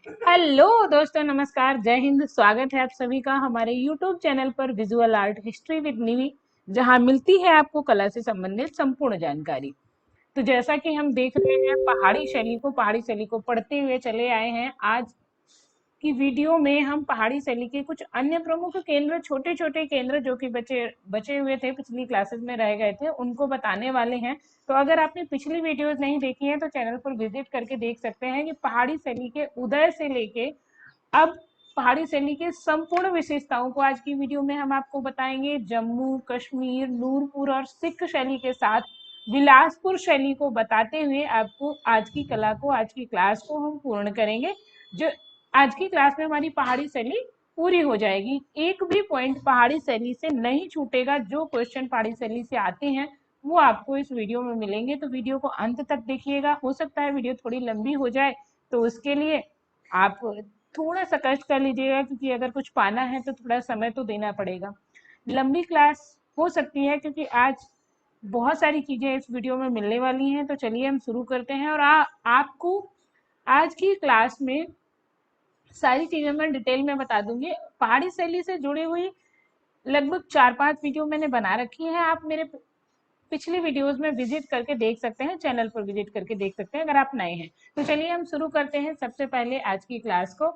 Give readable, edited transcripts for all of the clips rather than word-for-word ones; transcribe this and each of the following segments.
Hello दोस्तों, नमस्कार, जय हिंद। स्वागत है आप सभी का हमारे यूट्यूब चैनल पर विजुअल आर्ट हिस्ट्री विद निवी, जहां मिलती है आपको कला से संबंधित संपूर्ण जानकारी। तो जैसा कि हम देख रहे हैं, पहाड़ी शैली को पढ़ते हुए चले आए हैं। आज की वीडियो में हम पहाड़ी शैली के कुछ अन्य प्रमुख केंद्र, छोटे छोटे केंद्र जो कि बचे बचे हुए थे, पिछली क्लासेस में रह गए थे, उनको बताने वाले हैं। तो अगर आपने पिछली वीडियोस नहीं देखी है तो चैनल पर विजिट करके देख सकते हैं कि पहाड़ी शैली के उदय से लेके अब पहाड़ी शैली के संपूर्ण विशेषताओं को आज की वीडियो में हम आपको बताएंगे। जम्मू कश्मीर, नूरपुर और सिख शैली के साथ बिलासपुर शैली को बताते हुए आपको आज की कला को, आज की क्लास को हम पूर्ण करेंगे। जो आज की क्लास में हमारी पहाड़ी शैली पूरी हो जाएगी। एक भी पॉइंट पहाड़ी शैली से नहीं छूटेगा। जो क्वेश्चन पहाड़ी शैली से आते हैं वो आपको इस वीडियो में मिलेंगे, तो वीडियो को अंत तक देखिएगा। हो सकता है वीडियो थोड़ी लंबी हो जाए, तो उसके लिए आप थोड़ा सा कष्ट कर लीजिएगा, क्योंकि अगर कुछ पाना है तो थोड़ा समय तो देना पड़ेगा। लंबी क्लास हो सकती है क्योंकि आज बहुत सारी चीजें इस वीडियो में मिलने वाली हैं। तो चलिए हम शुरू करते हैं। और आपको आज की क्लास में सारी चीजें मैं डिटेल में बता दूंगी। पहाड़ी शैली से जुड़ी हुई लगभग 4-5 वीडियो मैंने बना रखी है। आप मेरे पिछली वीडियोस में विजिट करके देख सकते हैं, चैनल पर विजिट करके देख सकते हैं अगर आप नए हैं। तो चलिए हम शुरू करते हैं सबसे पहले आज की क्लास को।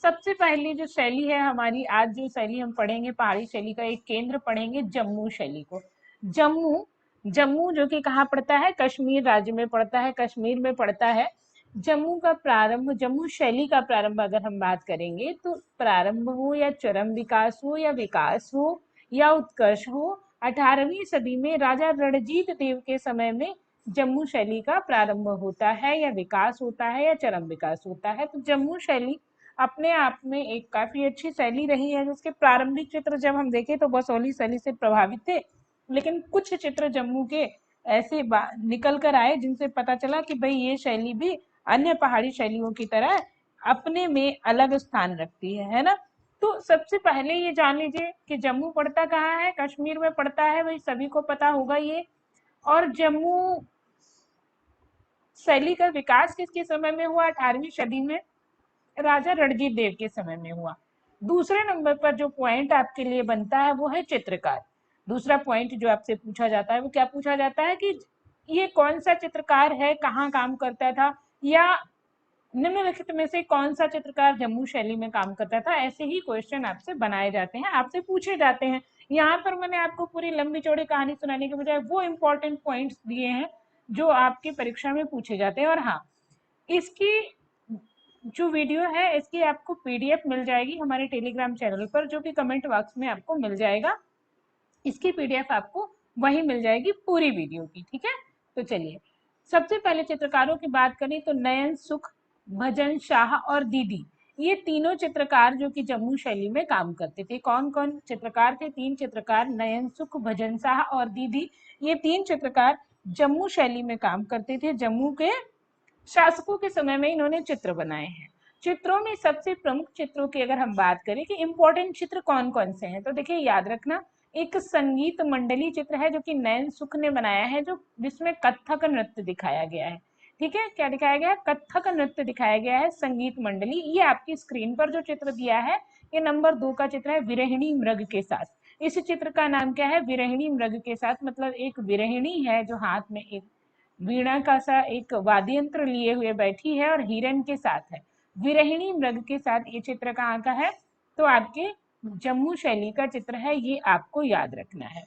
सबसे पहली जो शैली है हमारी, आज जो शैली हम पढ़ेंगे पहाड़ी शैली का एक केंद्र पढ़ेंगे, जम्मू शैली को। जम्मू जम्मू जो कि कहाँ पड़ता है, कश्मीर राज्य में पड़ता है, कश्मीर में पड़ता है। जम्मू का प्रारंभ, जम्मू शैली का प्रारंभ अगर हम बात करेंगे तो प्रारंभ हो या चरम विकास हो या विकास हो या उत्कर्ष हो, 18वीं सदी में राजा रणजीत देव के समय में जम्मू शैली का प्रारंभ होता है या विकास होता है या चरम विकास होता है। तो जम्मू शैली अपने आप में एक काफी अच्छी शैली रही है, जिसके प्रारंभिक चित्र जब हम देखें तो बसोली शैली से प्रभावित थे, लेकिन कुछ चित्र जम्मू के ऐसे निकल कर आए जिनसे पता चला कि भाई ये शैली भी अन्य पहाड़ी शैलियों की तरह अपने में अलग स्थान रखती है ना। तो सबसे पहले ये जान लीजिए कि जम्मू पड़ता कहाँ है, कश्मीर में पड़ता है, भाई सभी को पता होगा ये। और जम्मू शैली का विकास किसके समय में हुआ, 18वीं सदी में राजा रणजीत देव के समय में हुआ। दूसरे नंबर पर जो पॉइंट आपके लिए बनता है वो है चित्रकार। दूसरा पॉइंट जो आपसे पूछा जाता है वो क्या पूछा जाता है कि ये कौन सा चित्रकार है, कहाँ काम करता था, या निम्नलिखित में से कौन सा चित्रकार जम्मू शैली में काम करता था। ऐसे ही क्वेश्चन आपसे बनाए जाते हैं, आपसे पूछे जाते हैं। यहाँ पर मैंने आपको पूरी लंबी चौड़ी कहानी सुनाने के बजाय वो इंपॉर्टेंट पॉइंट्स दिए हैं जो आपकी परीक्षा में पूछे जाते हैं। और हाँ, इसकी जो वीडियो है इसकी आपको पीडीएफ मिल जाएगी हमारे टेलीग्राम चैनल पर, जो कि कमेंट बॉक्स में आपको मिल जाएगा। इसकी पीडीएफ आपको वही मिल जाएगी पूरी वीडियो की, ठीक है। तो चलिए सबसे पहले चित्रकारों की बात करें तो नयन सुख, भजन शाह और दीदी, ये तीनों चित्रकार जो कि जम्मू शैली में काम करते थे। कौन कौन चित्रकार थे? 3 चित्रकार, नयन सुख, भजन शाह और दीदी। ये 3 चित्रकार जम्मू शैली में काम करते थे। जम्मू के शासकों के समय में इन्होंने चित्र बनाए हैं। चित्रों में सबसे प्रमुख चित्रों की अगर हम बात करें कि इंपॉर्टेंट चित्र कौन कौन से हैं, तो देखिए याद रखना, एक संगीत मंडली चित्र है जो कि नयन सुख ने बनाया है, जो जिसमें कथक नृत्य दिखाया गया है। ठीक है, क्या दिखाया गया है? कथक नृत्य दिखाया गया है, संगीत मंडली। ये आपकी स्क्रीन पर जो चित्र दिया है ये नंबर 2 का चित्र है, विरहिणी मृग के साथ। इस चित्र का नाम क्या है? विरहिणी मृग के साथ। मतलब एक विरहिणी है जो हाथ में एक वीणा का सा एक वाद्य यंत्र लिए हुए बैठी है और हिरन के साथ है। विरहिणी मृग के साथ ये चित्र कहाँ का है? तो आपके जम्मू शैली का चित्र है, ये आपको याद रखना है।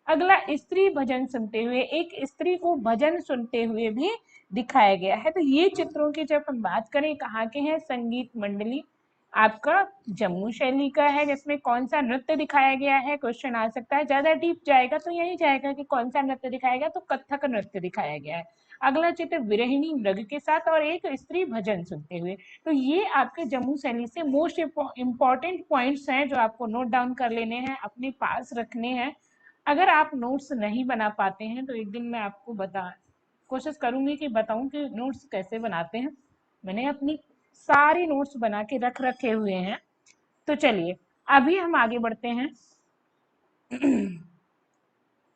अगला, स्त्री भजन सुनते हुए, एक स्त्री को भजन सुनते हुए भी दिखाया गया है। तो ये चित्रों की जब हम बात करें कहाँ के हैं, संगीत मंडली आपका जम्मू शैली का है, जिसमें कौन सा नृत्य दिखाया गया है, क्वेश्चन आ सकता है। ज्यादा डीप जाएगा तो यही जाएगा कि कौन सा नृत्य दिखाया गया, तो कथक नृत्य दिखाया गया है। अगला चित्र विरहिणी मृग के साथ और एक स्त्री भजन सुनते हुए। तो ये आपके जम्मू शैली से मोस्ट इंपॉर्टेंट पॉइंट्स हैं जो आपको नोट डाउन कर लेने हैं, अपने पास रखने हैं। अगर आप नोट्स नहीं बना पाते हैं तो एक दिन मैं आपको कोशिश करूंगी कि बताऊं कि नोट्स कैसे बनाते हैं। मैंने अपनी सारी नोट्स बना के रख रखे हुए हैं। तो चलिए अभी हम आगे बढ़ते हैं।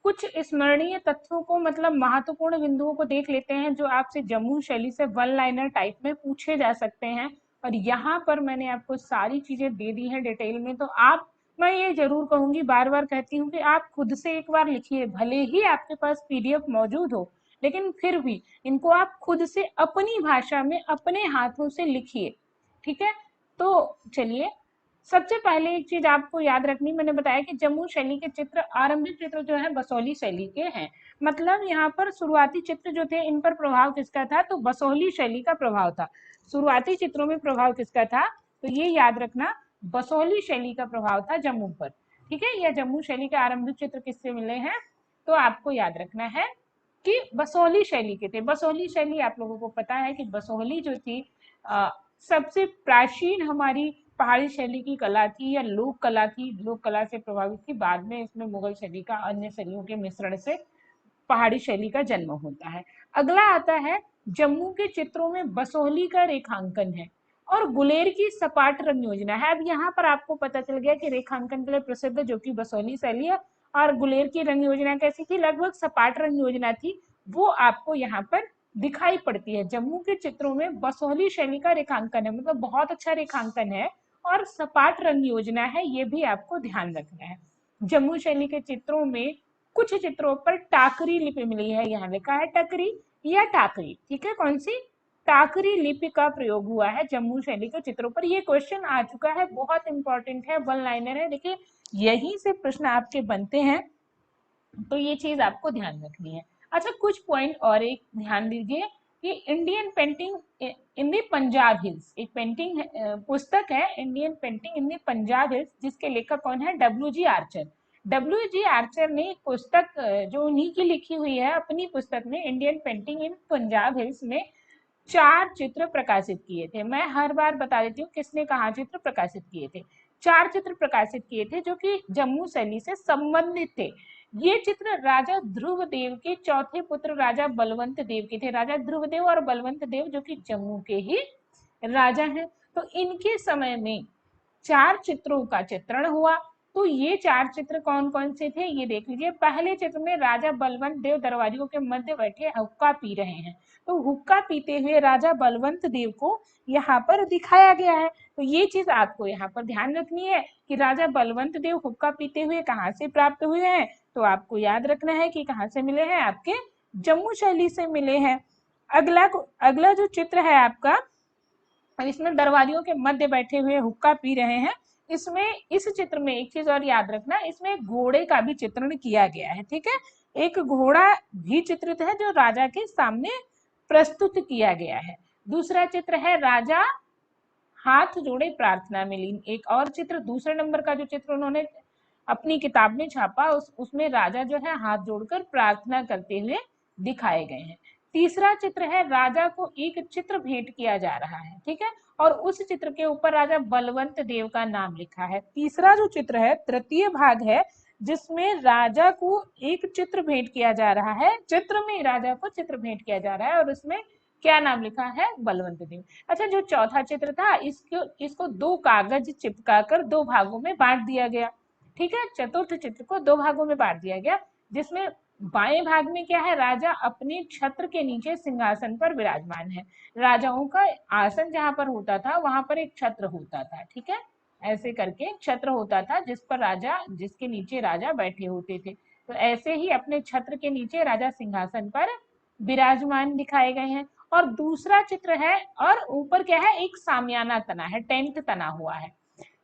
कुछ स्मरणीय तथ्यों को, मतलब महत्वपूर्ण बिंदुओं को देख लेते हैं जो आपसे जम्मू शैली से वन लाइनर टाइप में पूछे जा सकते हैं। और यहाँ पर मैंने आपको सारी चीजें दे दी हैं डिटेल में। तो आप, मैं ये जरूर कहूंगी, बार बार कहती हूँ कि आप खुद से एक बार लिखिए, भले ही आपके पास पीडीएफ मौजूद हो, लेकिन फिर भी इनको आप खुद से अपनी भाषा में अपने हाथों से लिखिए। ठीक है, तो चलिए, सबसे पहले एक चीज आपको याद रखनी, मैंने बताया कि जम्मू शैली के चित्र, आरंभिक चित्र जो है बसोहली शैली के हैं। मतलब यहाँ पर शुरुआती चित्र जो थे, इन पर प्रभाव किसका था? तो बसोहली शैली का प्रभाव था। शुरुआती चित्रों में प्रभाव किसका था? तो ये याद रखना, बसोहली शैली का प्रभाव था जम्मू पर। ठीक है, या जम्मू शैली के आरंभिक चित्र किससे मिले हैं? तो आपको याद रखना है कि बसोहली शैली के थे। बसोहली शैली आप लोगों को पता है कि बसोहली जो थी सबसे प्राचीन हमारी पहाड़ी शैली की कला थी, या लोक कला थी, लोक कला से प्रभावित थी। बाद में इसमें मुगल शैली का, अन्य शैलियों के मिश्रण से पहाड़ी शैली का जन्म होता है। अगला आता है, जम्मू के चित्रों में बसोहली का रेखांकन है और गुलेर की सपाट रंग योजना है। अब यहाँ पर आपको पता चल गया कि रेखांकन के लिए प्रसिद्ध जो कि बसोहली शैली है, और गुलेर की रंग योजना कैसी थी? लगभग सपाट रंग योजना थी। वो आपको यहाँ पर दिखाई पड़ती है। जम्मू के चित्रों में बसोहली शैली का रेखांकन है, मतलब बहुत अच्छा रेखांकन है और सपाट रंग योजना है, ये भी आपको ध्यान रखना है। जम्मू शैली के चित्रों में कुछ चित्रों पर टाकरी लिपि मिली है, यहाँ लिखा है टकरी या टाकरी। ठीक है, कौन सी? टाकरी लिपि का प्रयोग हुआ है जम्मू शैली के चित्रों पर। ये क्वेश्चन आ चुका है, बहुत इंपॉर्टेंट है, वन लाइनर है। देखिए, यहीं से प्रश्न आपके बनते हैं, तो ये चीज आपको ध्यान रखनी है। अच्छा, कुछ पॉइंट और एक ध्यान दीजिए कि Indian painting in the Punjab hills, एक पेंटिंग पुस्तक है Indian painting in the Punjab hills, जिसके लेखक कौन है? डब्ल्यू.जी. आर्चर। डब्ल्यू.जी. आर्चर ने एक पुस्तक जो उन्हीं की लिखी हुई है, अपनी पुस्तक में Indian painting in Punjab hills में 4 चित्र प्रकाशित किए थे। मैं हर बार बता देती हूँ किसने कहाँ चित्र प्रकाशित किए थे। 4 चित्र प्रकाशित किए थे जो कि जम्मू शैली से संबंधित थे। ये चित्र राजा ध्रुव देव के चौथे पुत्र राजा बलवंत देव के थे। राजा ध्रुव देव और बलवंत देव जो कि जम्मू के ही राजा हैं। तो इनके समय में 4 चित्रों का चित्रण हुआ। तो ये 4 चित्र कौन कौन से थे, ये देख लीजिए। पहले चित्र में राजा बलवंत देव दरबारियों के मध्य बैठे हुक्का पी रहे हैं। तो हुक्का पीते हुए राजा बलवंत देव को यहाँ पर दिखाया गया है। तो ये चीज आपको यहाँ पर ध्यान रखनी है कि राजा बलवंत देव हुक्का पीते हुए कहाँ से प्राप्त हुए हैं? तो आपको याद रखना है कि कहाँ से मिले हैं? आपके जम्मू शैली से मिले हैं। अगला जो चित्र है आपका, इसमें दरबारियों के मध्य बैठे हुए हुक्का पी रहे हैं। इसमें, इस चित्र में एक चीज और याद रखना, इसमें घोड़े का भी चित्रण किया गया है। ठीक है, एक घोड़ा भी चित्रित है जो राजा के सामने प्रस्तुत किया गया है। दूसरा चित्र है राजा हाथ जोड़े प्रार्थना में लीन। एक और चित्र, दूसरे नंबर का जो चित्र उन्होंने अपनी किताब में छापा, उसमें राजा जो है हाथ जोड़कर प्रार्थना करते हुए दिखाए गए हैं। तीसरा चित्र है, राजा को एक चित्र भेंट किया जा रहा है। ठीक है, और उस चित्र के ऊपर राजा बलवंत देव का नाम लिखा है। तीसरा जो चित्र है, तृतीय भाग है, जिसमें राजा को एक चित्र भेंट किया जा रहा है। चित्र में राजा को चित्र भेंट किया जा रहा है और उसमें क्या नाम लिखा है? बलवंत देव। अच्छा, जो चौथा चित्र था, इसको 2 कागज चिपका कर 2 भागों में बांट दिया गया। ठीक है, चतुर्थ चित्र को 2 भागों में बांट दिया गया, जिसमें बाएं भाग में क्या है? राजा अपने छत्र के नीचे सिंहासन पर विराजमान है। राजाओं का आसन जहां पर होता था, वहां पर एक छत्र होता था। ठीक है, ऐसे करके छत्र होता था जिस पर राजा, जिसके नीचे राजा बैठे होते थे। तो ऐसे ही अपने छत्र के नीचे राजा सिंहासन पर विराजमान दिखाए गए हैं। और दूसरा चित्र है, और ऊपर क्या है? एक सामियाना तना है, टेंट तना हुआ है।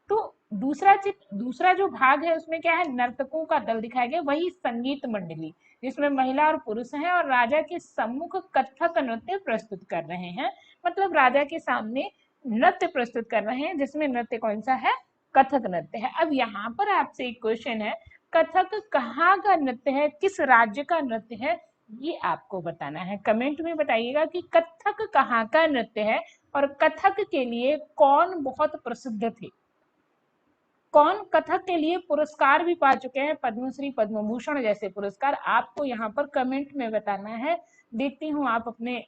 तो दूसरा जो भाग है उसमें क्या है? नर्तकों का दल दिखाया गया, वही संगीत मंडली, जिसमें महिला और पुरुष हैं और राजा के सम्मुख कथक नृत्य प्रस्तुत कर रहे हैं। मतलब राजा के सामने नृत्य प्रस्तुत कर रहे हैं, जिसमें नृत्य कौन सा है? कथक नृत्य है। अब यहाँ पर आपसे एक क्वेश्चन है, कथक कहाँ का नृत्य है, किस राज्य का नृत्य है? ये आपको बताना है। कमेंट में बताइएगा कि कथक कहाँ का नृत्य है और कथक के लिए कौन बहुत प्रसिद्ध थे, कौन कथक के लिए पुरस्कार भी पा चुके हैं, पद्मश्री, पद्म भूषण जैसे पुरस्कार। आपको यहाँ पर कमेंट में बताना है। देखती हूँ आप अपने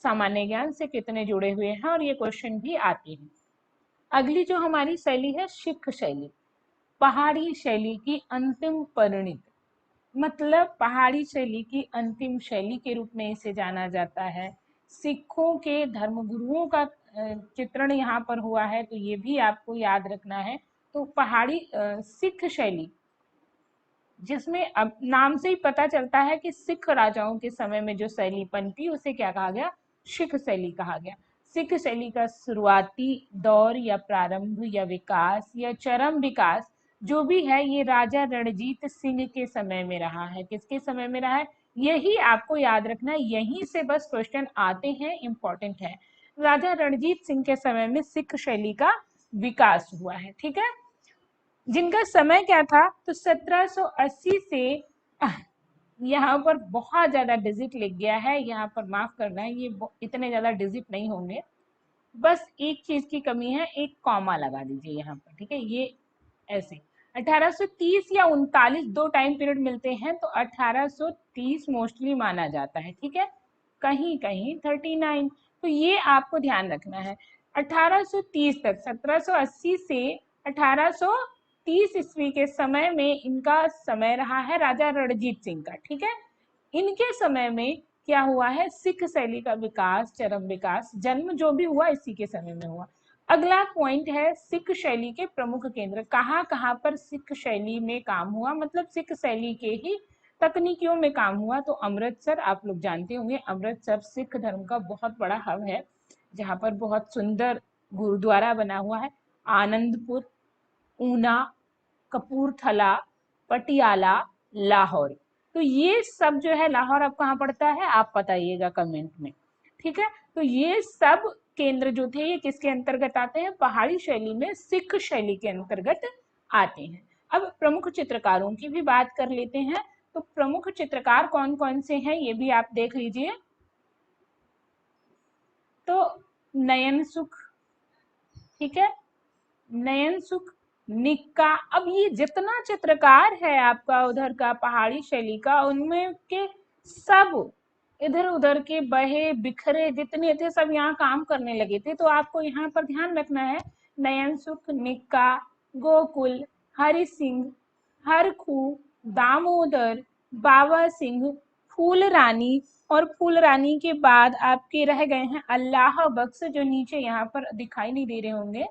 सामान्य ज्ञान से कितने जुड़े हुए हैं और ये क्वेश्चन भी आते हैं। अगली जो हमारी शैली है, सिख शैली, पहाड़ी शैली की अंतिम परिणति। मतलब पहाड़ी शैली की अंतिम शैली के रूप में इसे जाना जाता है। सिखों के धर्मगुरुओं का चित्रण यहाँ पर हुआ है, तो ये भी आपको याद रखना है। तो पहाड़ी सिख शैली, जिसमें अब नाम से ही पता चलता है कि सिख राजाओं के समय में जो शैली पनपी उसे क्या कहा गया, सिख शैली कहा गया। सिख शैली का शुरुआती दौर या प्रारंभ या विकास या चरम विकास जो भी है, ये राजा रणजीत सिंह के समय में रहा है। किसके समय में रहा है, यही आपको याद रखना है, यहीं से बस क्वेश्चन आते हैं, इंपॉर्टेंट है। राजा रणजीत सिंह के समय में सिख शैली का विकास हुआ है। ठीक है, जिनका समय क्या था, तो 1780 से यहाँ पर बहुत ज्यादा डिजिट लिख गया है, यहाँ पर माफ करना है, ये इतने ज्यादा डिजिट नहीं होंगे, बस एक चीज की कमी है, एक कॉमा लगा दीजिए यहाँ पर। ठीक है, ये ऐसे 1830 या 39 दो टाइम पीरियड मिलते हैं, तो 1830 मोस्टली माना जाता है। ठीक है, कहीं कहीं 39, तो ये आपको ध्यान रखना है। 1830 तक, 1780 से 1830 ईस्वी के समय में इनका समय रहा है राजा रणजीत सिंह का। ठीक है, इनके समय में क्या हुआ है, सिख शैली का विकास, चरम विकास, जन्म जो भी हुआ इसी के समय में हुआ। अगला पॉइंट है सिख शैली के प्रमुख केंद्र, कहाँ कहाँ पर सिख शैली में काम हुआ, मतलब सिख शैली के ही तकनीकियों में काम हुआ। तो अमृतसर, आप लोग जानते होंगे, अमृतसर सिख धर्म का बहुत बड़ा हब है, जहाँ पर बहुत सुंदर गुरुद्वारा बना हुआ है। आनंदपुर, ऊना, कपूरथला, पटियाला, लाहौर, तो ये सब जो है, लाहौर अब कहाँ पड़ता है आप बताइएगा कमेंट में। ठीक है, तो ये सब केंद्र जो थे ये किसके अंतर्गत आते हैं, पहाड़ी शैली में सिख शैली के अंतर्गत आते हैं। अब प्रमुख चित्रकारों की भी बात कर लेते हैं, तो प्रमुख चित्रकार कौन कौन से हैं ये भी आप देख लीजिए। तो नयन सुख, ठीक है, नयन सुख, निक्का, अब ये जितना चित्रकार है आपका उधर का पहाड़ी शैली का, उनमें के सब इधर उधर के बहे बिखरे जितने थे सब यहाँ काम करने लगे थे। तो आपको यहाँ पर ध्यान रखना है, नयन सुख, निक्का, गोकुल, हरि सिंह, हरखू, दामोदर, बाबा सिंह, फूल रानी, और फूल रानी के बाद आपके रह गए हैं अल्लाह बख्श, जो नीचे यहाँ पर दिखाई नहीं दे रहे होंगे।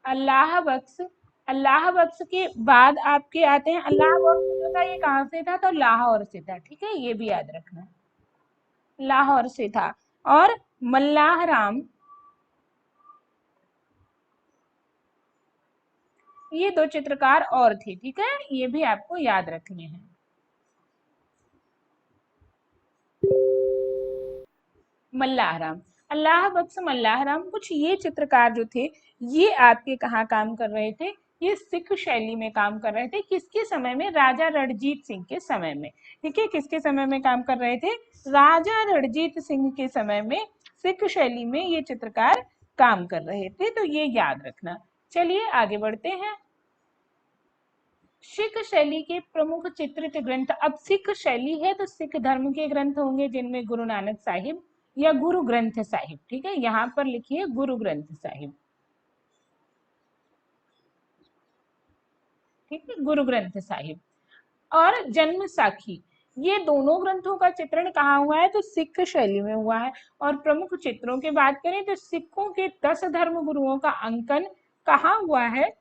अल्लाह बख्श, अल्लाह बख्श के बाद आपके आते हैं, अल्लाह बख्श जो था ये कहाँ से था, तो लाहौर से था। ठीक है, ये भी याद रखना, लाहौर से था। और मल्लाह राम, ये दो चित्रकार और थे। ठीक है, ये भी आपको याद रखने हैं। मल्लाहराम, अल्लाह बख्श, मल्लाहराम, कुछ ये चित्रकार जो थे ये आपके कहाँ काम कर रहे थे, ये सिख शैली में काम कर रहे थे। किसके समय में, राजा रणजीत सिंह के समय में। ठीक है, किसके समय में काम कर रहे थे, राजा रणजीत सिंह के समय में सिख शैली में ये चित्रकार काम कर रहे थे, तो ये याद रखना। चलिए आगे बढ़ते हैं। सिख शैली के प्रमुख चित्रित ग्रंथ, अब सिख शैली है तो सिख धर्म के ग्रंथ होंगे, जिनमें गुरु नानक साहिब या गुरु ग्रंथ साहिब। ठीक है, यहाँ पर लिखिए गुरु ग्रंथ साहिब। ठीक है, गुरु ग्रंथ साहिब और जन्म साखी, ये दोनों ग्रंथों का चित्रण कहाँ हुआ है, तो सिख शैली में हुआ है। और प्रमुख चित्रों की बात करें तो सिखों के 10 धर्म गुरुओं का अंकन कहाँ हुआ है,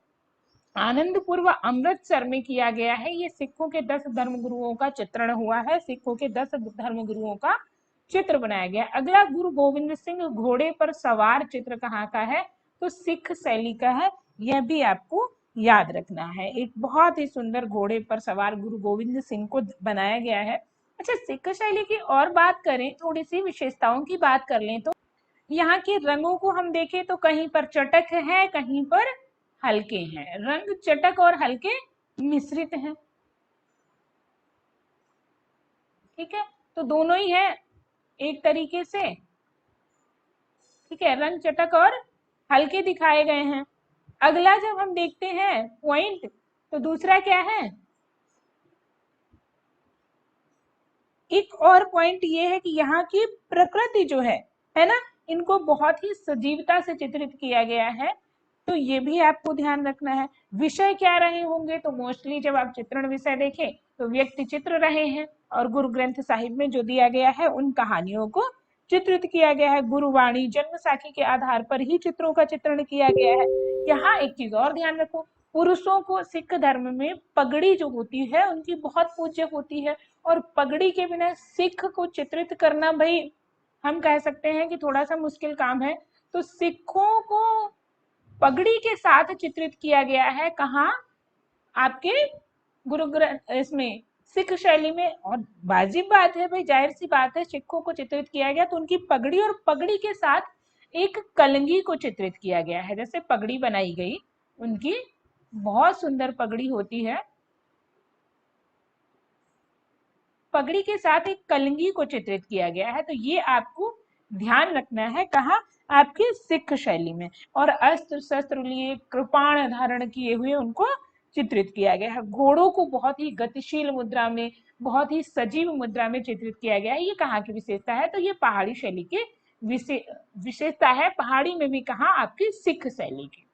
आनंदपुर व अमृतसर में किया गया है। ये सिखों के 10 धर्म गुरुओं का चित्रण हुआ है, सिखों के 10 धर्म गुरुओं का चित्र बनाया गया। अगला, गुरु गोविंद सिंह घोड़े पर सवार चित्र कहाँ का है, तो सिख शैली का है, यह भी आपको याद रखना है। एक बहुत ही सुंदर घोड़े पर सवार गुरु गोविंद सिंह को बनाया गया है। अच्छा, सिख शैली की और बात करें, थोड़ी सी विशेषताओं की बात कर लें, तो यहाँ के रंगों को हम देखें तो कहीं पर चटक है, कहीं पर हल्के हैं, रंग चटक और हल्के मिश्रित हैं। ठीक है, तो दोनों ही है एक तरीके से। ठीक है, रंग चटक और हल्के दिखाए गए हैं। अगला जब हम देखते हैं पॉइंट, तो दूसरा क्या है, एक और पॉइंट ये है कि यहाँ की प्रकृति जो है ना, इनको बहुत ही सजीवता से चित्रित किया गया है। तो ये भी आपको ध्यान रखना है। विषय क्या रहे होंगे, तो मोस्टली जब आप चित्रण विषय देखें तो व्यक्ति चित्र रहे हैं, और गुरु ग्रंथ साहिब में जो दिया गया है उन कहानियों को चित्रित किया गया है। गुरुवाणी जन्म साखी के आधार पर ही चित्रों का चित्रण किया गया है। यहाँ एक चीज और ध्यान रखो, पुरुषों को सिख धर्म में पगड़ी जो होती है उनकी बहुत पूज्य होती है, और पगड़ी के बिना सिख को चित्रित करना भाई हम कह सकते हैं कि थोड़ा सा मुश्किल काम है। तो सिखों को पगड़ी के साथ चित्रित किया गया है, कहाँ, आपके गुरु ग्रंथ इसमें सिख शैली में। और वाजिब बात है भाई, जाहिर सी बात है, सिखों को चित्रित किया गया तो उनकी पगड़ी, और पगड़ी के साथ एक कलंगी को चित्रित किया गया है। जैसे पगड़ी बनाई गई, उनकी बहुत सुंदर पगड़ी होती है, पगड़ी के साथ एक कलंगी को चित्रित किया गया है। तो ये आपको ध्यान रखना है, कहा, आपकी सिख शैली में। और अस्त्र शस्त्र लिए कृपाण धारण किए हुए उनको चित्रित किया गया है। घोड़ों को बहुत ही गतिशील मुद्रा में, बहुत ही सजीव मुद्रा में चित्रित किया गया है। ये कहाँ की विशेषता है, तो ये पहाड़ी शैली की विशेषता है, पहाड़ी में भी कहा, आपकी सिख शैली की।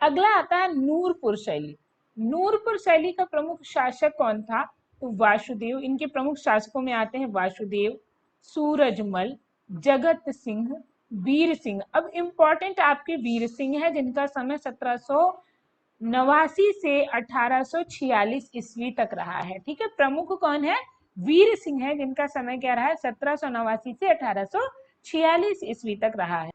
अगला आता है नूरपुर शैली। नूरपुर शैली का प्रमुख शासक कौन था, तो वासुदेव। इनके प्रमुख शासकों में आते हैं वासुदेव, सूरजमल, जगत सिंह, वीर सिंह। अब इंपॉर्टेंट आपके वीर सिंह है, जिनका समय 1789 से 1846 ईस्वी तक रहा है। ठीक है, प्रमुख कौन है, वीर सिंह है, जिनका समय क्या रहा है, 1789 से 1846 ईस्वी तक रहा है।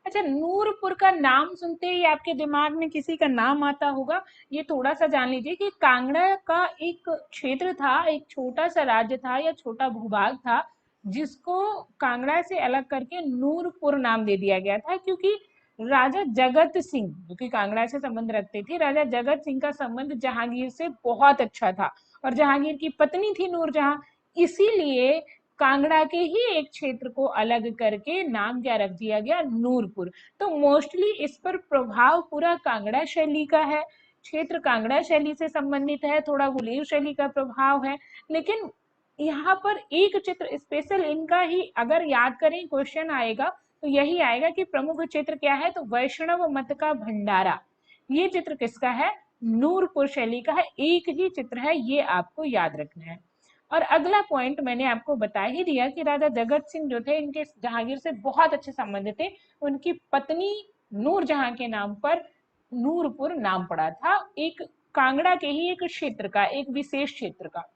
अच्छा, नूरपुर का नाम सुनते ही आपके दिमाग में किसी का नाम आता होगा। ये थोड़ा सा जान लीजिए कि कांगड़ा का एक क्षेत्र था, एक छोटा सा राज्य था या छोटा भूभाग था, जिसको कांगड़ा से अलग करके नूरपुर नाम दे दिया गया था, क्योंकि राजा जगत सिंह, जो कि कांगड़ा से संबंध रखते थे, राजा जगत सिंह का संबंध जहांगीर से बहुत अच्छा था, और जहांगीर की पत्नी थी नूरजहां। इसीलिए कांगड़ा के ही एक क्षेत्र को अलग करके नाम क्या रख दिया गया, नूरपुर। तो मोस्टली इस पर प्रभाव पूरा कांगड़ा शैली का है, क्षेत्र कांगड़ा शैली से संबंधित है, थोड़ा गुलेर शैली का प्रभाव है। लेकिन यहाँ पर एक चित्र स्पेशल इनका ही अगर याद करें, क्वेश्चन आएगा तो यही आएगा कि प्रमुख चित्र क्या है, तो वैष्णव मत का भंडारा। ये चित्र किसका है, नूरपुर शैली का है, एक ही चित्र है, ये आपको याद रखना है। और अगला पॉइंट मैंने आपको बता ही दिया कि राजा जगत सिंह जो थे, इनके जहांगीर से बहुत अच्छे संबंध थे। उनकी पत्नी नूरजहां के नाम पर नूरपुर नाम पड़ा था, एक कांगड़ा के ही एक क्षेत्र का, एक विशेष क्षेत्र का।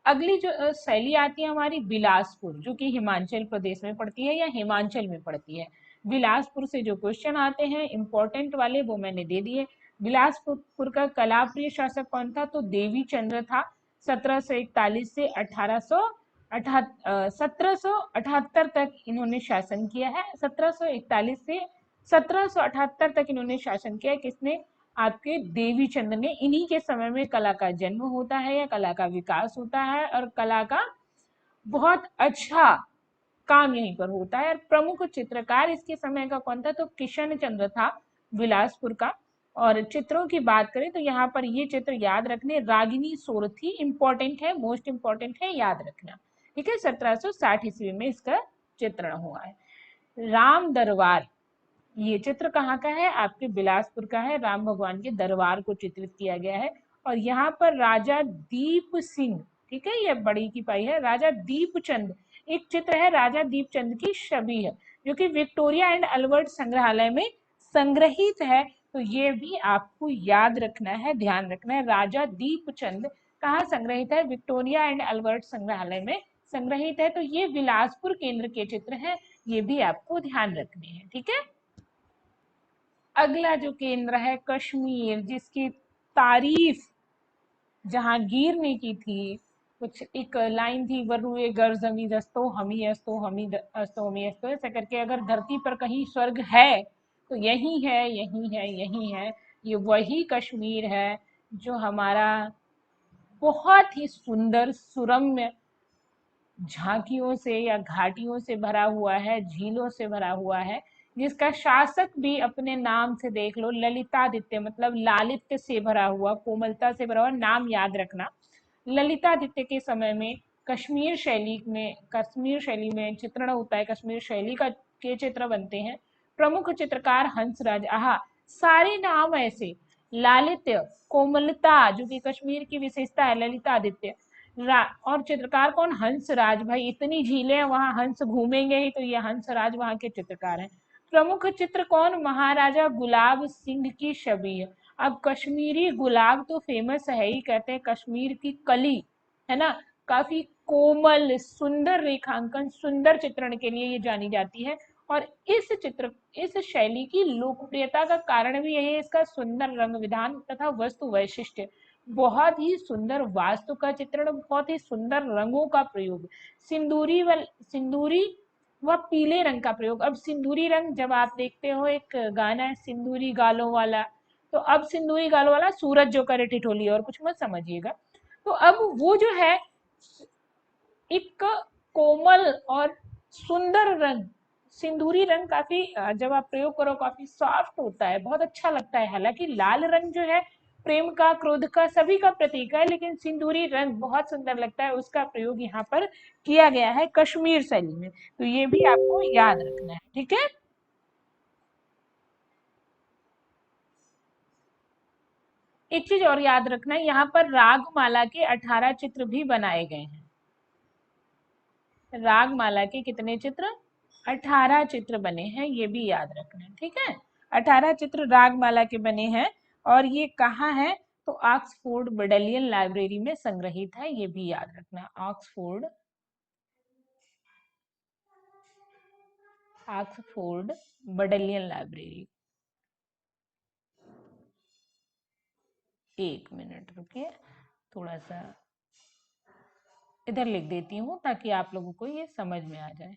अगली जो शैली आती है हमारी बिलासपुर, जो कि हिमाचल प्रदेश में पड़ती है या हिमाचल में पड़ती है। बिलासपुर से जो क्वेश्चन आते हैं इंपॉर्टेंट वाले, वो मैंने दे दिए। बिलासपुर का कलाप्रिय शासक कौन था, तो देवी चंद्र था। 1741 से 1778 तक इन्होंने शासन किया है। 1741 से 1778 तक इन्होंने शासन किया। किसने, आपके देवी चंद्र ने। इन्हीं के समय में कला का जन्म होता है या कला का विकास होता है, और कला का बहुत अच्छा काम यहीं पर होता है। और प्रमुख चित्रकार इसके समय का कौन था, तो किशन चंद्र था बिलासपुर का। और चित्रों की बात करें तो यहाँ पर ये चित्र याद रखने, रागिनी सोरथी इंपॉर्टेंट है, मोस्ट इंपॉर्टेंट है, याद रखना। ठीक है, 1760 ईस्वी में इसका चित्रण हुआ है। राम दरबार, ये चित्र कहाँ का है, आपके बिलासपुर का है। राम भगवान के दरबार को चित्रित किया गया है, और यहाँ पर राजा दीप सिंह, ठीक है, ये बड़ी की पाई है, राजा दीपचंद, एक चित्र है राजा दीपचंद की छवि है, जो कि विक्टोरिया एंड अल्बर्ट संग्रहालय में संग्रहित है। तो ये भी आपको याद रखना है, ध्यान रखना है। राजा दीपचंद कहाँ संग्रहित है, विक्टोरिया एंड अल्बर्ट संग्रहालय में संग्रहित है। तो ये बिलासपुर केंद्र के चित्र हैं, ये भी आपको ध्यान रखने हैं। ठीक है, अगला जो केंद्र है कश्मीर, जिसकी तारीफ जहांगीर ने की थी। कुछ एक लाइन थी, वरुए गर जमी दस्तो हमी अस्तो हमी अस्तो हमी अस्तो, ऐसा करके, अगर धरती पर कहीं स्वर्ग है तो यही है, यही है, यही है। ये वही कश्मीर है जो हमारा बहुत ही सुंदर सुरम्य झांकियों से या घाटियों से भरा हुआ है, झीलों से भरा हुआ है, जिसका शासक भी अपने नाम से देख लो, ललितादित्य, मतलब लालित्य से भरा हुआ, कोमलता से भरा हुआ, नाम याद रखना। ललितादित्य के समय में कश्मीर शैली में चित्रण होता है, कश्मीर शैली का के चित्र बनते हैं। प्रमुख चित्रकार हंसराज। आहा, सारे नाम ऐसे, लालित्य, कोमलता जो कि कश्मीर की विशेषता है, ललितादित्य, और चित्रकार कौन, हंसराज। भाई इतनी झीलें हैं वहां, हंस घूमेंगे ही, तो ये हंसराज वहां के चित्रकार हैं। प्रमुख चित्र कौन, महाराजा गुलाब सिंह की छवि। अब कश्मीरी गुलाब तो फेमस है ही, कहते हैं कश्मीर की कली, है ना, काफी कोमल सुंदर रेखांकन, सुंदर चित्रण के लिए ये जानी जाती है। और इस शैली की लोकप्रियता का कारण भी यही है इसका सुंदर रंग विधान तथा वस्तु वैशिष्ट्य। बहुत ही सुंदर वास्तु का चित्रण, बहुत ही सुंदर रंगों का प्रयोग, सिंदूरी व पीले रंग का प्रयोग। अब सिंदूरी रंग जब आप देखते हो, एक गाना है सिंदूरी गालों वाला, तो अब सिंदूरी गालों वाला सूरज जो करे ठिठोली, और कुछ मत समझिएगा। तो अब वो जो है एक कोमल और सुंदर रंग, सिंदूरी रंग काफी जब आप प्रयोग करो काफी सॉफ्ट होता है, बहुत अच्छा लगता है। हालांकि लाल रंग जो है प्रेम का, क्रोध का, सभी का प्रतीक है, लेकिन सिंदूरी रंग बहुत सुंदर लगता है, उसका प्रयोग यहाँ पर किया गया है कश्मीर शैली में। तो ये भी आपको याद रखना है, ठीक है। एक चीज और याद रखना है, यहाँ पर रागमाला के 18 चित्र भी बनाए गए हैं। रागमाला के कितने चित्र, 18 चित्र बने हैं, ये भी याद रखना है, ठीक है। 18 चित्र रागमाला के बने हैं। और ये कहाँ है, तो ऑक्सफोर्ड बडेलियन लाइब्रेरी में संग्रहित है, ये भी याद रखना। Oxford Bodleian library. एक मिनट रुकिए, थोड़ा सा इधर लिख देती हूँ ताकि आप लोगों को ये समझ में आ जाए।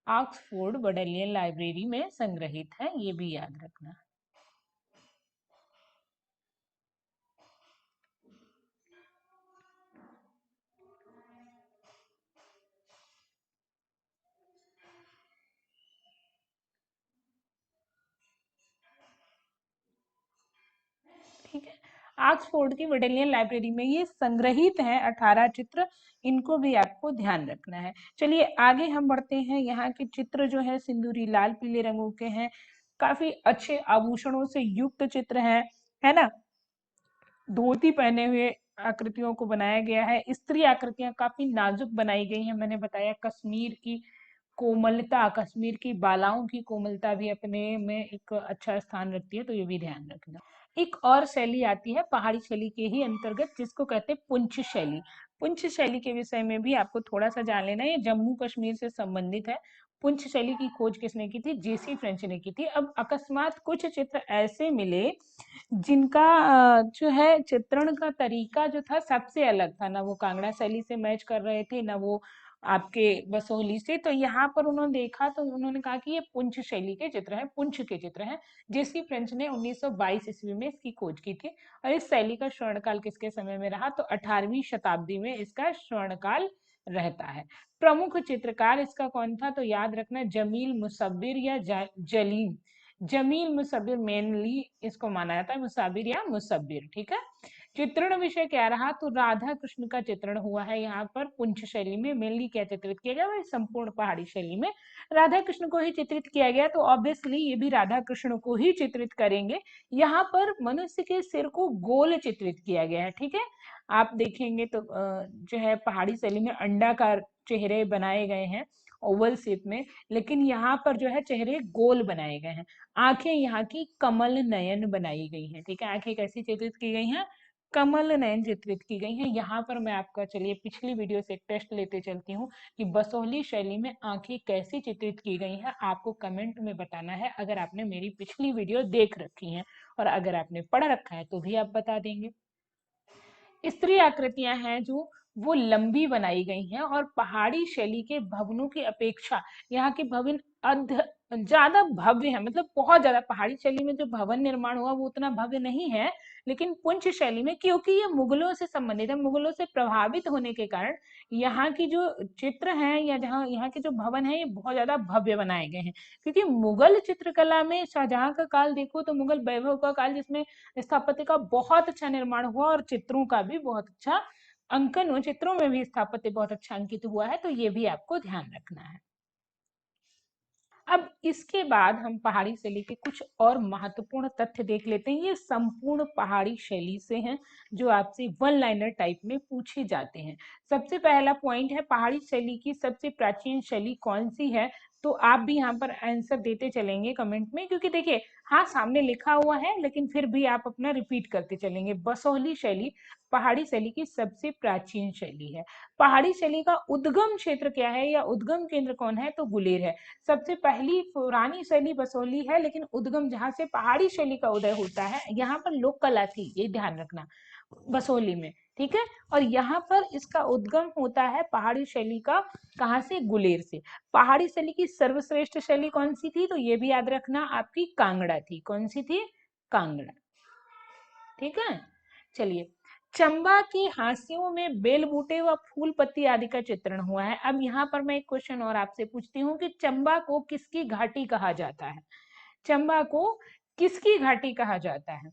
ऑक्सफोर्ड बडेलियन लाइब्रेरी में संग्रहित है, ये भी याद रखना। ठीक है, ऑक्सफोर्ड की वुडेलियन लाइब्रेरी में ये संग्रहित हैं 18 चित्र, इनको भी आपको ध्यान रखना है। चलिए आगे हम बढ़ते हैं। यहाँ के चित्र जो है सिंदूरी लाल पीले रंगों के हैं, काफी अच्छे आभूषणों से युक्त चित्र हैं, है ना। धोती पहने हुए आकृतियों को बनाया गया है, स्त्री आकृतियां काफी नाजुक बनाई गई हैं। मैंने बताया कश्मीर की कोमलता, कश्मीर की बालाओं की कोमलता भी अपने में एक अच्छा स्थान रखती है, तो ये भी ध्यान रखना। एक और शैली आती है पहाड़ी शैली के ही अंतर्गत, जिसको कहते हैं पुंछ शैली। पुंछ शैली के विषय में भी आपको थोड़ा सा जान लेना है, ये जम्मू कश्मीर से संबंधित है। पुंछ शैली की खोज किसने की थी, जेसी फ्रेंच ने की थी। अब अकस्मात कुछ चित्र ऐसे मिले जिनका जो है चित्रण का तरीका जो था सबसे अलग था, ना वो कांगड़ा शैली से मैच कर रहे थे, ना वो आपके बसोहली से। तो यहाँ पर उन्होंने देखा तो उन्होंने कहा कि ये पुंछ शैली के चित्र हैं, पुंछ के चित्र हैं। जेसी फ्रेंच ने 1922 ईस्वी में इसकी खोज की थी। और इस शैली का स्वर्णकाल किसके समय में रहा, तो 18वीं शताब्दी में इसका स्वर्णकाल रहता है। प्रमुख चित्रकार इसका कौन था, तो याद रखना जमील मुसब्बिर या जलीम। जमील मुसब्बिर मेनली इसको माना जाता है, मुसाबिर या मुसब्बिर, ठीक है। चित्रण विषय क्या रहा, तो राधा कृष्ण का चित्रण हुआ है यहाँ पर पुंछ शैली में। मेनली क्या चित्रित किया गया, संपूर्ण पहाड़ी शैली में राधा कृष्ण को ही चित्रित किया गया, तो ऑब्वियसली ये भी राधा कृष्ण को ही चित्रित करेंगे। यहाँ पर मनुष्य के सिर को गोल चित्रित किया गया है, ठीक है। आप देखेंगे तो जो है पहाड़ी शैली में अंडाकार चेहरे बनाए गए हैं ओवल शेप में, लेकिन यहाँ पर जो है चेहरे गोल बनाए गए हैं। आंखें यहाँ की कमल नयन बनाई गई हैं, ठीक है। आंखें कैसी चित्रित की गई हैं, कमल नयन चित्रित की गई हैं। यहाँ पर मैं आपका चलिए पिछली वीडियो से एक टेस्ट लेते चलती हूँ कि बसोहली शैली में आंखें कैसी चित्रित की गई हैं, आपको कमेंट में बताना है अगर आपने मेरी पिछली वीडियो देख रखी है, और अगर आपने पढ़ रखा है तो भी आप बता देंगे। स्त्री आकृतियां हैं जो वो लंबी बनाई गई हैं, और पहाड़ी शैली के भवनों की अपेक्षा यहाँ के भवन अध ज्यादा भव्य है, मतलब बहुत ज्यादा। पहाड़ी शैली में जो भवन निर्माण हुआ वो उतना भव्य नहीं है, लेकिन पुंछ शैली में, क्योंकि ये मुगलों से संबंधित है, मुगलों से प्रभावित होने के कारण यहाँ की जो चित्र हैं या जहाँ यहाँ के जो भवन है ये बहुत ज्यादा भव्य बनाए गए हैं। क्योंकि मुगल चित्रकला में शाहजहां का काल देखो तो मुगल वैभव का काल, जिसमें स्थापत्य का बहुत अच्छा निर्माण हुआ और चित्रों का भी बहुत अच्छा अंकन हुआ, चित्रों में भी स्थापत्य बहुत अच्छा अंकित हुआ है, तो ये भी आपको ध्यान रखना है। अब इसके बाद हम पहाड़ी शैली के कुछ और महत्वपूर्ण तथ्य देख लेते हैं। ये संपूर्ण पहाड़ी शैली से हैं जो आपसे वन लाइनर टाइप में पूछे जाते हैं। सबसे पहला पॉइंट है पहाड़ी शैली की सबसे प्राचीन शैली कौन सी है। तो आप भी यहाँ पर आंसर देते चलेंगे कमेंट में, क्योंकि देखिए हाँ सामने लिखा हुआ है लेकिन फिर भी आप अपना रिपीट करते चलेंगे। बसोहली शैली पहाड़ी शैली की सबसे प्राचीन शैली है। पहाड़ी शैली का उद्गम क्षेत्र क्या है या उद्गम केंद्र कौन है, तो गुलेर है। सबसे पहली पुरानी शैली बसोहली है, लेकिन उद्गम जहां से पहाड़ी शैली का उदय होता है यहाँ पर लोक कला थी, ये ध्यान रखना, बसोहली में। ठीक है, और यहाँ पर इसका उद्गम होता है पहाड़ी शैली का, कहाँ से, गुलेर से। पहाड़ी शैली की सर्वश्रेष्ठ शैली कौन सी थी, तो ये भी याद रखना आपकी कांगड़ा थी। कौन सी थी, कांगड़ा। ठीक है, चलिए। चंबा की हाशियों में बेल बूटे व फूल पत्ती आदि का चित्रण हुआ है। अब यहाँ पर मैं एक क्वेश्चन और आपसे पूछती हूँ कि चंबा को किसकी घाटी कहा जाता है। चंबा को किसकी घाटी कहा जाता है।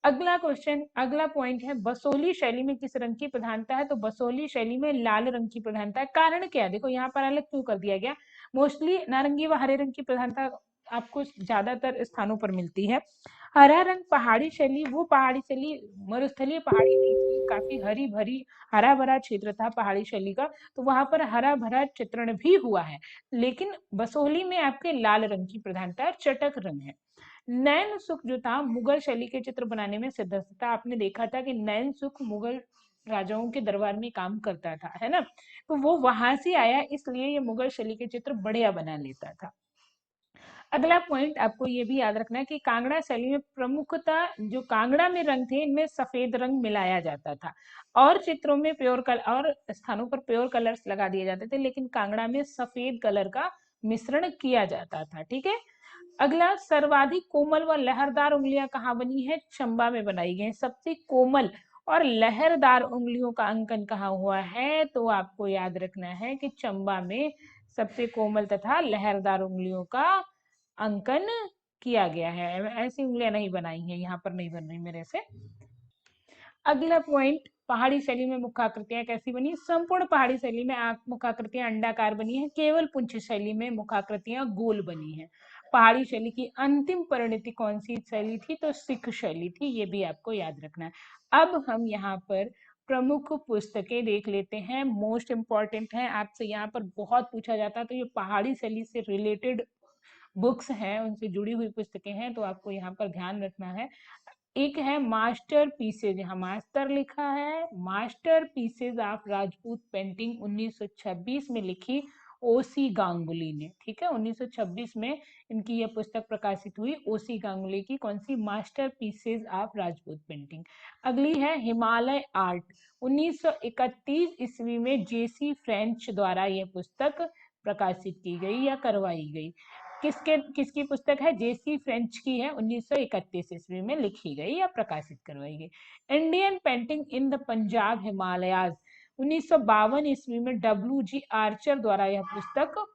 अगला क्वेश्चन, अगला पॉइंट है बसोहली शैली में किस रंग की प्रधानता है, तो बसोहली शैली में लाल रंग की प्रधानता है। कारण क्या है, देखो यहाँ पर अलग क्यों कर दिया गया। मोस्टली नारंगी व हरे रंग की प्रधानता आपको ज्यादातर स्थानों पर मिलती है। हरा रंग पहाड़ी शैली, वो पहाड़ी शैली मरुस्थलीय पहाड़ी नहीं थी, काफी हरी भरी हरा भरा क्षेत्र था पहाड़ी शैली का, तो वहां पर हरा भरा चित्रण भी हुआ है। लेकिन बसोहली में आपके लाल रंग की प्रधानता, चटक रंग है। नैन सुख जो था मुगल शैली के चित्र बनाने में सिद्धस्त था। आपने देखा था कि नैन सुख मुगल राजाओं के दरबार में काम करता था, है ना, तो वो वहां से आया, इसलिए ये मुगल शैली के चित्र बढ़िया बना लेता था। अगला पॉइंट आपको ये भी याद रखना है कि कांगड़ा शैली में प्रमुखता जो कांगड़ा में रंग थे इनमें सफेद रंग मिलाया जाता था, और चित्रों में प्योर कलर और स्थानों पर प्योर कलर्स लगा दिए जाते थे, लेकिन कांगड़ा में सफेद कलर का मिश्रण किया जाता था। ठीक है, अगला, सर्वाधिक कोमल व लहरदार उंगलियां कहाँ बनी है, चंबा में बनाई गई। सबसे कोमल और लहरदार उंगलियों का अंकन कहाँ हुआ है, तो आपको याद रखना है कि चंबा में सबसे कोमल तथा लहरदार उंगलियों का अंकन किया गया है। ऐसी उंगलियां नहीं बनाई हैं, यहाँ पर नहीं बन रही मेरे से। अगला पॉइंट, पहाड़ी शैली में मुखाकृतियां कैसी बनी। संपूर्ण पहाड़ी शैली में मुखाकृतियां अंडाकार बनी है, केवल पुंछ शैली में मुखाकृतियां गोल बनी है। पहाड़ी शैली की अंतिम परिणति कौन सी शैली थी, तो सिख शैली थी, ये भी आपको याद रखना है। अब हम यहाँ पर प्रमुख पुस्तकें देख लेते हैं, मोस्ट इंपॉर्टेंट है, आपसे यहाँ पर बहुत पूछा जाता है, तो ये पहाड़ी शैली से रिलेटेड बुक्स हैं, उनसे जुड़ी हुई पुस्तकें हैं, तो आपको यहाँ पर ध्यान रखना है। एक है मास्टर पीसेज, यहाँ मास्टर लिखा है, master pieces of Rajput painting 1926 में लिखी ओसी गांगुली ने। ठीक है, 1926 में इनकी यह पुस्तक प्रकाशित हुई, ओसी गांगुली की, कौन सी, masterpieces of Rajput painting. अगली है हिमालय आर्ट, 1931 ईस्वी में जेसी फ्रेंच द्वारा यह पुस्तक प्रकाशित की गई या करवाई गई। किसकी पुस्तक है, जेसी फ्रेंच की है, 1931 ईस्वी में लिखी गई या प्रकाशित करवाई गई। Indian painting in the Punjab Himalayas, 1952 ईस्वी में डब्ल्यू जी आर्चर द्वारा यह पुस्तक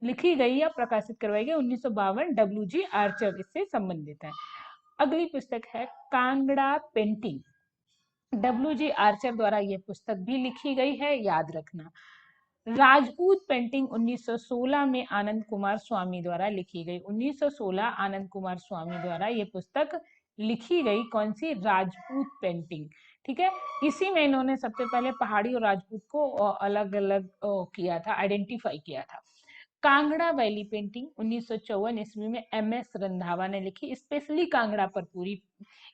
लिखी गई या प्रकाशित करवाई गई, 1952, डब्ल्यू जी आर्चर इससे संबंधित है। अगली पुस्तक है Kangra painting, W G Archer द्वारा यह पुस्तक भी लिखी गई है, याद रखना। राजपूत पेंटिंग 1916 में आनंद कुमार स्वामी द्वारा लिखी गई, 1916 आनंद कुमार स्वामी द्वारा ये पुस्तक लिखी गई, कौन सी, राजपूत पेंटिंग। ठीक है, इसी में इन्होंने सबसे पहले पहाड़ी और राजपूत को अलग अलग किया था, आइडेंटिफाई किया था। कांगड़ा वैली पेंटिंग 1954 ईस्वी में एम.एस. रंधावा ने लिखी, स्पेशली कांगड़ा पर पूरी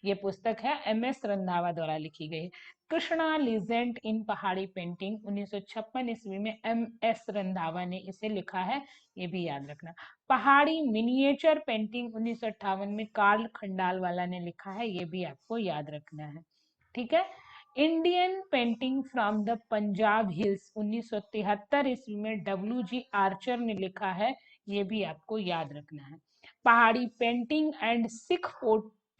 ये पुस्तक है, एम.एस. रंधावा द्वारा लिखी गई। कृष्णा लीजेंड इन पहाड़ी पेंटिंग 1956 ईस्वी में एम.एस. रंधावा ने इसे लिखा है, ये भी याद रखना। पहाड़ी मिनिएचर पेंटिंग 1958 में कार्ल खंडालवाला ने लिखा है, ये भी आपको याद रखना है। ठीक है, Indian painting from the Punjab hills 1973 ईस्वी में डब्ल्यू.जी. आर्चर ने लिखा है, ये भी आपको याद रखना है। पहाड़ी painting and Sikh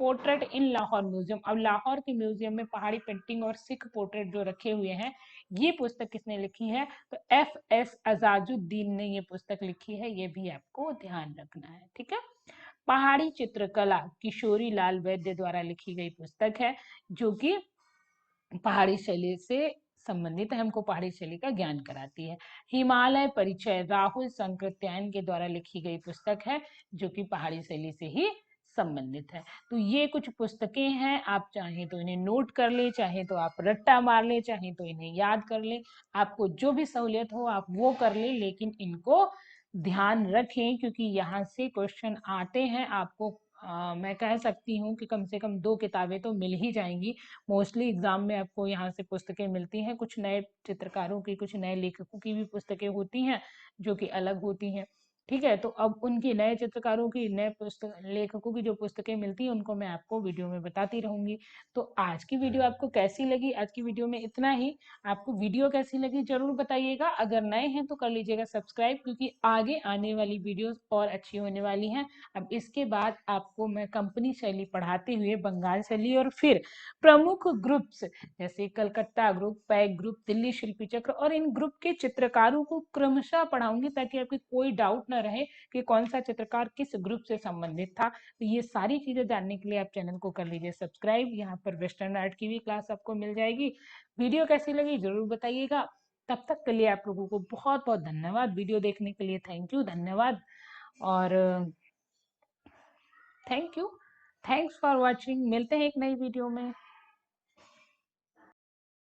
portrait in Lahore museum, अब लाहौर के म्यूजियम में पहाड़ी पेंटिंग और सिख पोर्ट्रेट जो रखे हुए हैं, ये पुस्तक किसने लिखी है, तो एफ.एस. अजाजुद्दीन ने ये पुस्तक लिखी है, ये भी आपको ध्यान रखना है। ठीक है, पहाड़ी चित्रकला किशोरी लाल वैद्य द्वारा लिखी गई पुस्तक है, जो कि पहाड़ी शैली से संबंधित है, हमको पहाड़ी शैली का ज्ञान कराती है। हिमालय परिचय राहुल संकृत्यायन के द्वारा लिखी गई पुस्तक है, जो कि पहाड़ी शैली से ही संबंधित है। तो ये कुछ पुस्तकें हैं, आप चाहें तो इन्हें नोट कर ले, चाहे तो आप रट्टा मार ले, चाहे तो इन्हें याद कर ले, आपको जो भी सहूलियत हो आप वो कर ले, लेकिन इनको ध्यान रखें क्योंकि यहाँ से क्वेश्चन आते हैं। आपको मैं कह सकती हूँ कि कम से कम 2 किताबें तो मिल ही जाएंगी। मोस्टली एग्जाम में आपको यहाँ से पुस्तकें मिलती हैं, कुछ नए चित्रकारों की, कुछ नए लेखकों की भी पुस्तकें होती हैं जो कि अलग होती हैं। ठीक है, तो अब उनकी नए चित्रकारों की, नए पुस्तक लेखकों की जो पुस्तकें मिलती हैं उनको मैं आपको वीडियो में बताती रहूंगी। तो आज की वीडियो आपको कैसी लगी? आज की वीडियो में इतना ही। आपको वीडियो कैसी लगी जरूर बताइएगा। अगर नए हैं तो कर लीजिएगा सब्सक्राइब, क्योंकि आगे आने वाली वीडियोस और अच्छी होने वाली हैं। अब इसके बाद आपको मैं कंपनी शैली पढ़ाते हुए बंगाल शैली और फिर प्रमुख ग्रुप्स जैसे कलकत्ता ग्रुप, पैक ग्रुप, दिल्ली शिल्पी चक्र और इन ग्रुप के चित्रकारों को क्रमशः पढ़ाऊंगी, ताकि आपकी कोई डाउट ना रहे कि कौन सा चित्रकार किस ग्रुप से संबंधित था। तो ये सारी चीजें जानने के लिए आप चैनल को कर लीजिए सब्सक्राइब। यहाँ पर वेस्टर्न आर्ट की भी क्लास आपको मिल जाएगी। वीडियो कैसी लगी जरूर बताइएगा। तब तक के लिए आप लोगों को बहुत बहुत धन्यवाद। वीडियो देखने के लिए थैंक यू, धन्यवाद। और thank you, thanks for watching. मिलते हैं एक नई वीडियो में।